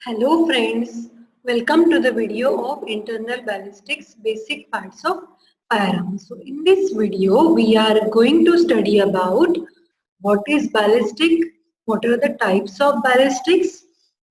Hello friends, welcome to the video of internal ballistics basic parts of firearms. So in this video we are going to study about what is ballistic, what are the types of ballistics,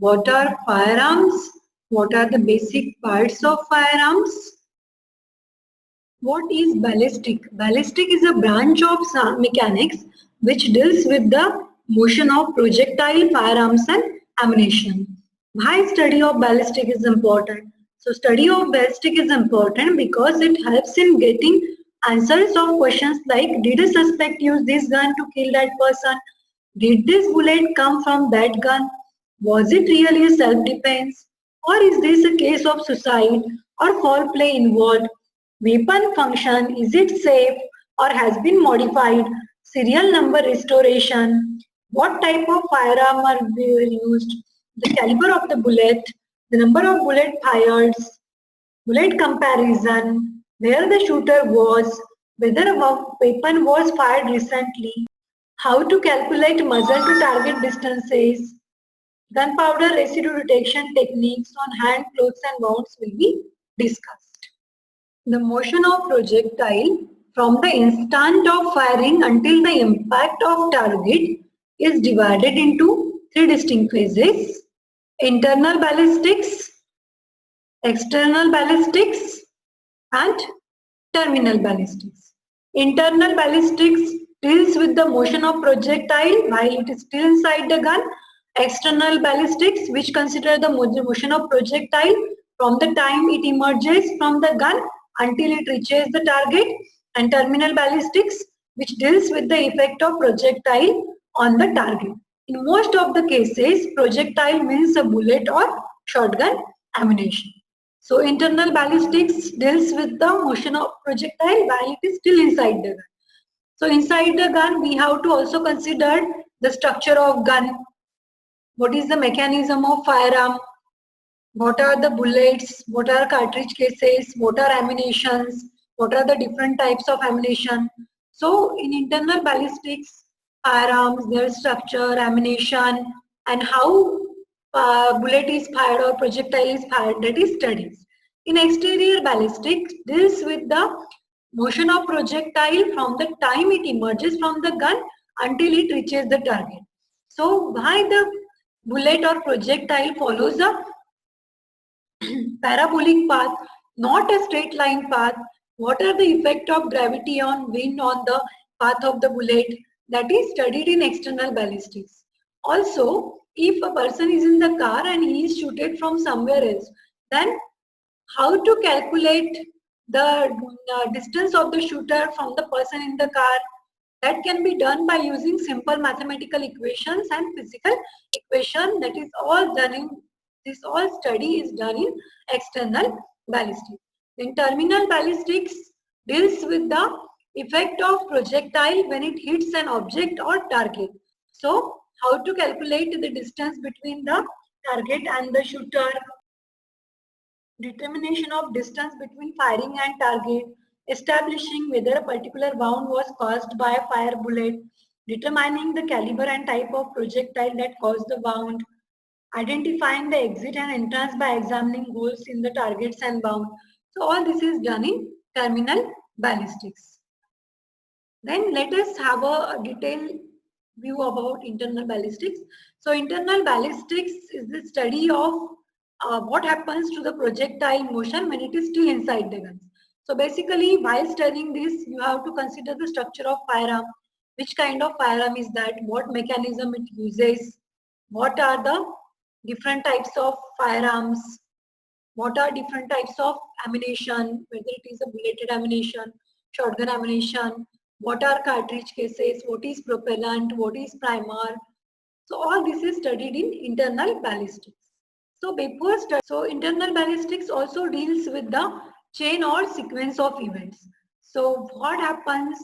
what are firearms, what are the basic parts of firearms. What is ballistic? Ballistic is a branch of mechanics which deals with the motion of projectile, firearms and ammunition. Why study of ballistic is important? So study of ballistic is important because it helps in getting answers of questions like did a suspect use this gun to kill that person? Did this bullet come from that gun? Was it really a self-defense? Or is this a case of suicide or foul play involved? Weapon function, is it safe or has been modified? Serial number restoration, what type of firearm are used? The caliber of the bullet, the number of bullet fired, bullet comparison, where the shooter was, whether a weapon was fired recently, how to calculate muzzle to target distances, gunpowder residue detection techniques on hand, clothes and wounds will be discussed. The motion of projectile from the instant of firing until the impact of target is divided into three distinct phases: internal ballistics, external ballistics and terminal ballistics. Internal ballistics deals with the motion of projectile while it is still inside the gun. External ballistics which consider the motion of projectile from the time it emerges from the gun until it reaches the target, and terminal ballistics which deals with the effect of projectile on the target. In most of the cases, projectile means a bullet or shotgun ammunition. So internal ballistics deals with the motion of projectile while it is still inside the gun. So inside the gun we have to also consider the structure of gun. What is the mechanism of firearm? What are the bullets? What are cartridge cases? What are ammunitions? What are the different types of ammunition? So in internal ballistics, firearms, their structure, ammunition, and how bullet is fired or projectile is fired, that is studies. In exterior ballistics, deals with the motion of projectile from the time it emerges from the gun until it reaches the target. So why the bullet or projectile follows a parabolic path, not a straight line path? What are the effect of gravity on wind on the path of the bullet? That is studied in external ballistics. Also, if a person is in the car and he is shooted from somewhere else, then how to calculate the distance of the shooter from the person in the car? That can be done by using simple mathematical equations and physical equation. That is all done in this. All study is done in external ballistics. Then terminal ballistics deals with the effect of projectile when it hits an object or target. So how to calculate the distance between the target and the shooter, determination of distance between firing and target, establishing whether a particular wound was caused by a fire bullet, determining the caliber and type of projectile that caused the wound, identifying the exit and entrance by examining holes in the targets and wound. So all this is done in terminal ballistics. Then let us have a detailed view about internal ballistics. So internal ballistics is the study of what happens to the projectile motion when it is still inside the guns. So basically while studying this you have to consider the structure of firearm, which kind of firearm is that, what mechanism it uses, what are the different types of firearms, what are different types of ammunition, whether it is a bulleted ammunition, shotgun ammunition, what are cartridge cases, what is propellant, what is primer. So all this is studied in internal ballistics. So internal ballistics also deals with the chain or sequence of events. So what happens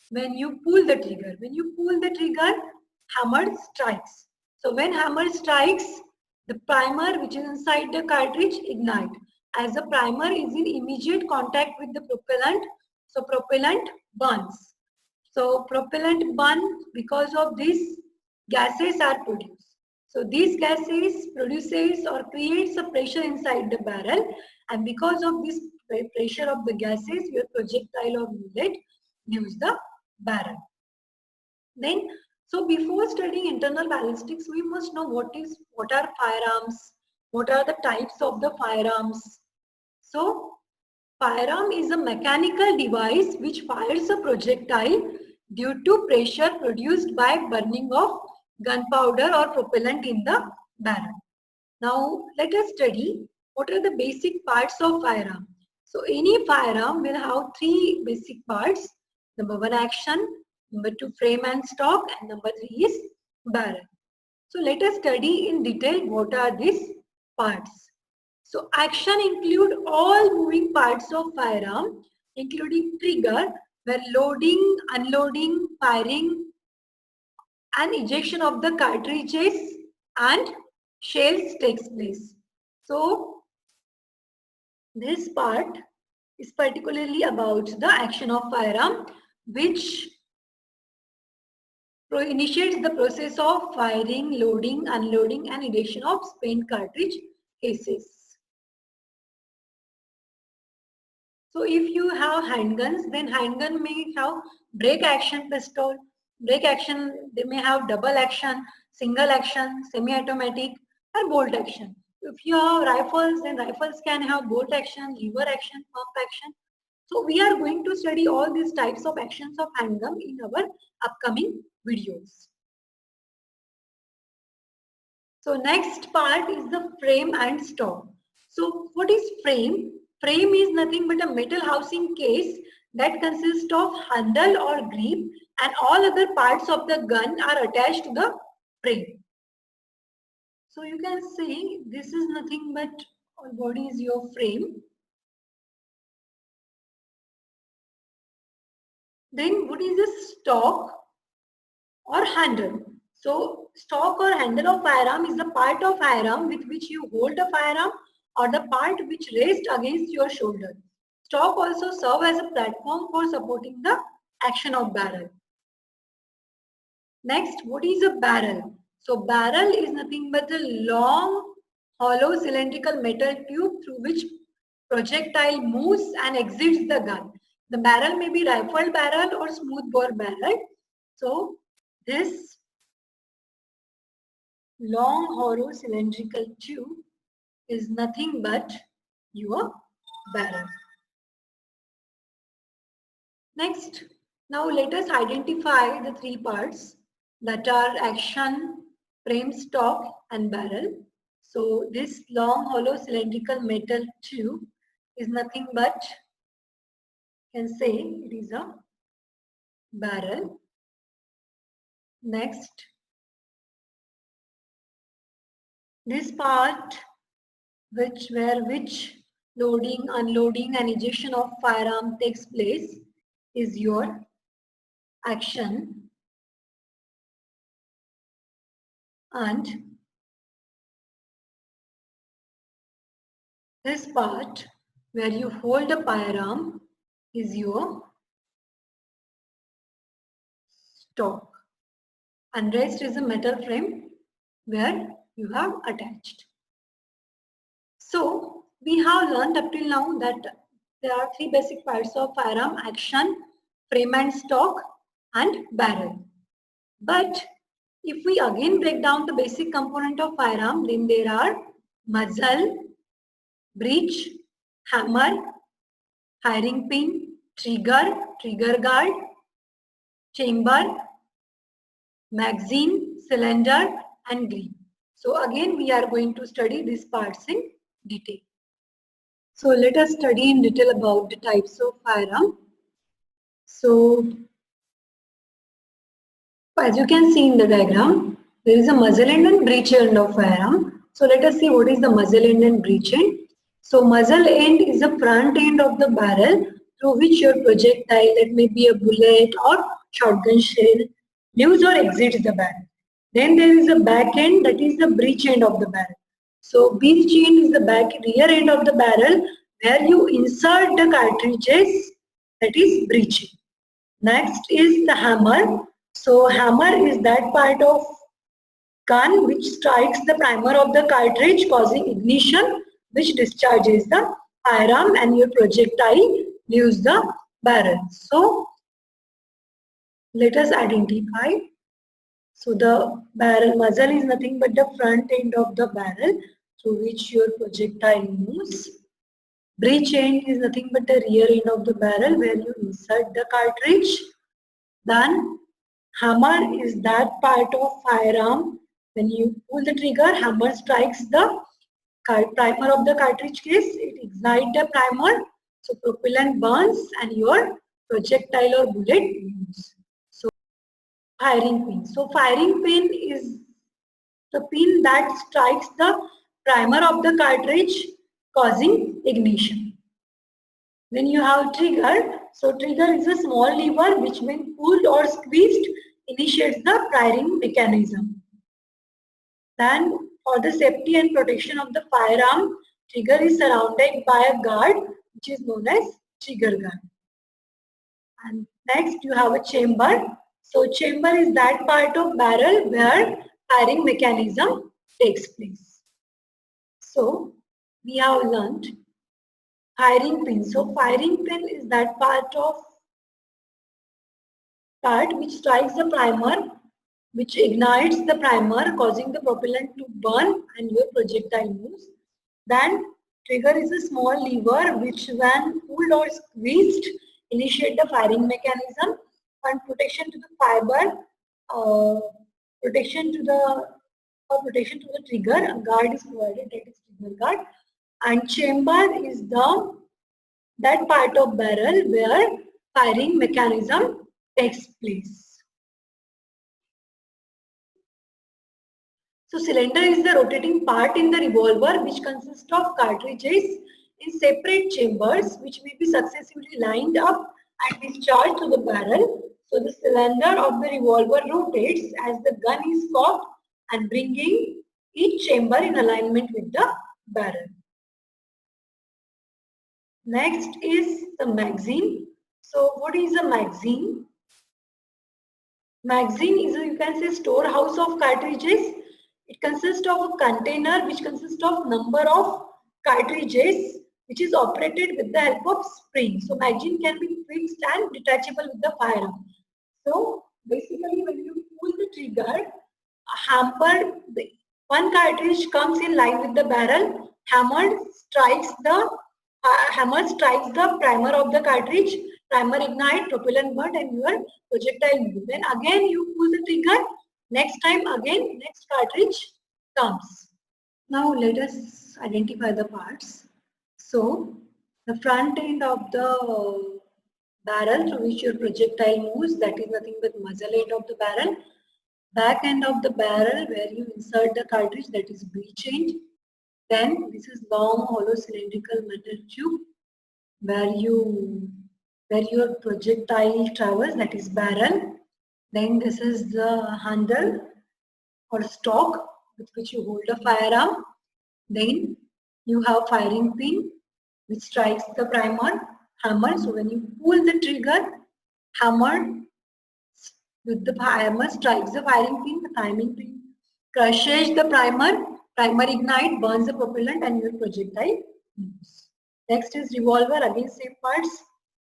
when you pull the trigger? When you pull the trigger, hammer strikes. So when hammer strikes, the primer which is inside the cartridge ignite. As the primer is in immediate contact with the propellant, so propellant burns. So propellant burns, because of this gases are produced. So these gases produces or creates a pressure inside the barrel, and because of this pressure of the gases, your projectile or bullet leaves the barrel. Then, so before studying internal ballistics, we must know what are firearms, what are the types of the firearms. So firearm is a mechanical device which fires a projectile due to pressure produced by burning of gunpowder or propellant in the barrel. Now let us study what are the basic parts of firearm. So any firearm will have three basic parts. Number one, action. Number two, frame and stock. And number three is barrel. So let us study in detail what are these parts. So action include all moving parts of firearm, including trigger, where loading, unloading, firing, and ejection of the cartridges and shells takes place. So this part is particularly about the action of firearm, which initiates the process of firing, loading, unloading, and ejection of spent cartridge cases. So if you have handguns, then handgun may have break action pistol, break action, they may have double action, single action, semi-automatic, and bolt action. If you have rifles, then rifles can have bolt action, lever action, pump action. So we are going to study all these types of actions of handgun in our upcoming videos. So next part is the frame and stock. So what is frame? Frame is nothing but a metal housing case that consists of handle or grip, and all other parts of the gun are attached to the frame. So you can see this is nothing but what is your frame. Then what is the stock or handle? So stock or handle of firearm is the part of firearm with which you hold the firearm or the part which rests against your shoulder. Stock also serves as a platform for supporting the action of barrel. Next, what is a barrel? So barrel is nothing but a long, hollow cylindrical metal tube through which projectile moves and exits the gun. The barrel may be rifle barrel or smooth bore barrel. So this long, hollow cylindrical tube is nothing but your barrel. Next, now let us identify the three parts that are action, frame, stock, and barrel. So this long, hollow cylindrical metal tube is nothing but, you can say it is a barrel. Next, this part which loading, unloading, and ejection of firearm takes place is your action, and this part where you hold a firearm is your stock, and rest is a metal frame where you have attached. So we have learned up till now that there are three basic parts of firearm: action, frame and stock, and barrel. But if we again break down the basic component of firearm, then there are muzzle, breech, hammer, firing pin, trigger guard, chamber, magazine, cylinder, and grip. So again we are going to study these parts in detail. So let us study in detail about the types of firearm. So as you can see in the diagram, there is a muzzle end and breech end of firearm. So let us see what is the muzzle end and breech end. So muzzle end is the front end of the barrel through which your projectile, that may be a bullet or shotgun shell, leaves or exits the barrel. Then there is a back end, that is the breech end of the barrel. So breech end is the rear end of the barrel where you insert the cartridges, that is breech end. Next is the hammer. So hammer is that part of gun which strikes the primer of the cartridge causing ignition which discharges the firearm and your projectile leaves the barrel. So let us identify. So the barrel muzzle is nothing but the front end of the barrel through which your projectile moves. Breech end is nothing but the rear end of the barrel where you insert the cartridge. Then hammer is that part of firearm. When you pull the trigger, hammer strikes the primer of the cartridge case. It ignites the primer. So propellant burns and your projectile or bullet moves. So firing pin. So firing pin is the pin that strikes the primer of the cartridge causing ignition. When you have trigger, so trigger is a small lever which when pulled or squeezed initiates the firing mechanism. Then for the safety and protection of the firearm, trigger is surrounded by a guard which is known as trigger guard. And next you have a chamber. So chamber is that part of barrel where firing mechanism takes place. So we have learned firing pin. So firing pin is that part which strikes the primer, which ignites the primer, causing the propellant to burn and your projectile moves. Then trigger is a small lever which when pulled or squeezed initiate the firing mechanism. And protection to the fiber, protection to the trigger, a guard is provided, that is trigger guard. And chamber is that part of barrel where firing mechanism takes place. So cylinder is the rotating part in the revolver which consists of cartridges in separate chambers which may be successively lined up and discharged to the barrel. So the cylinder of the revolver rotates as the gun is cocked and bringing each chamber in alignment with the barrel. Next is the magazine. So what is a magazine? Magazine is, you can say, storehouse of cartridges. It consists of a container which consists of number of cartridges which is operated with the help of spring. So magazine can be fixed and detachable with the firearm. So basically when you pull the trigger, one cartridge comes in line with the barrel, hammer strikes the primer of the cartridge, primer ignite, propellant burn and your projectile move. Then again you pull the trigger, next time again next cartridge comes. Now let us identify the parts. So the front end of the barrel through which your projectile moves, that is nothing but muzzle end of the barrel. Back end of the barrel where you insert the cartridge, that is breech end. Then this is long hollow cylindrical metal tube where your projectile travels, that is barrel. Then this is the handle or stock with which you hold a firearm. Then you have firing pin which strikes the primer, hammer. So when you pull the trigger, hammer strikes the firing pin, the timing pin crushes the primer ignite, burns the propellant and your projectile moves. Next is revolver, again same parts,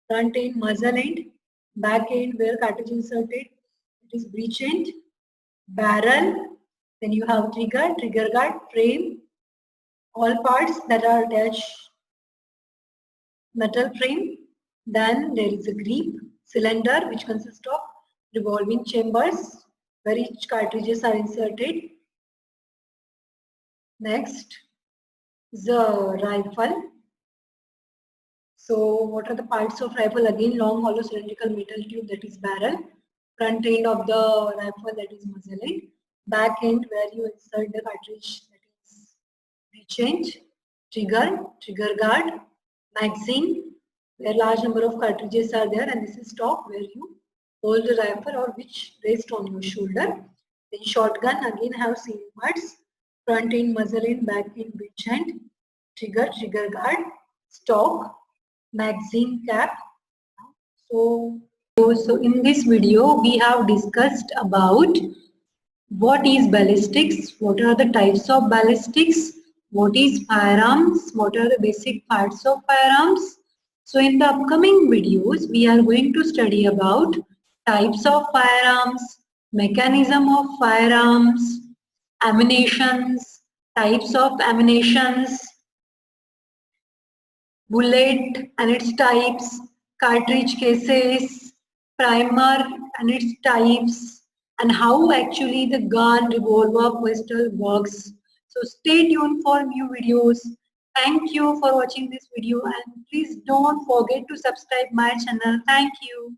front end, muzzle end, back end where cartridge inserted, it is breech end, barrel, then you have trigger guard, frame, all parts that are attached, metal frame. Then there is a grip, cylinder which consists of revolving chambers where each cartridges are inserted. Next, the rifle. So what are the parts of rifle? Again, long hollow cylindrical metal tube, that is barrel. Front end of the rifle, that is muzzle end. Back end where you insert the cartridge, that is breech end. Trigger guard, magazine where large number of cartridges are there, and this is stock where you hold the rifle or which rests on your shoulder. Then shotgun, again have same parts. Front end, muzzle end, back end, breech end, trigger guard, stock, magazine cap. So in this video we have discussed about what is ballistics, what are the types of ballistics, what is firearms, what are the basic parts of firearms. So in the upcoming videos, we are going to study about types of firearms, mechanism of firearms, ammunitions, types of ammunitions, bullet and its types, cartridge cases, primer and its types, and how actually the gun, revolver, pistol works. So stay tuned for new videos. Thank you for watching this video and please don't forget to subscribe my channel. Thank you.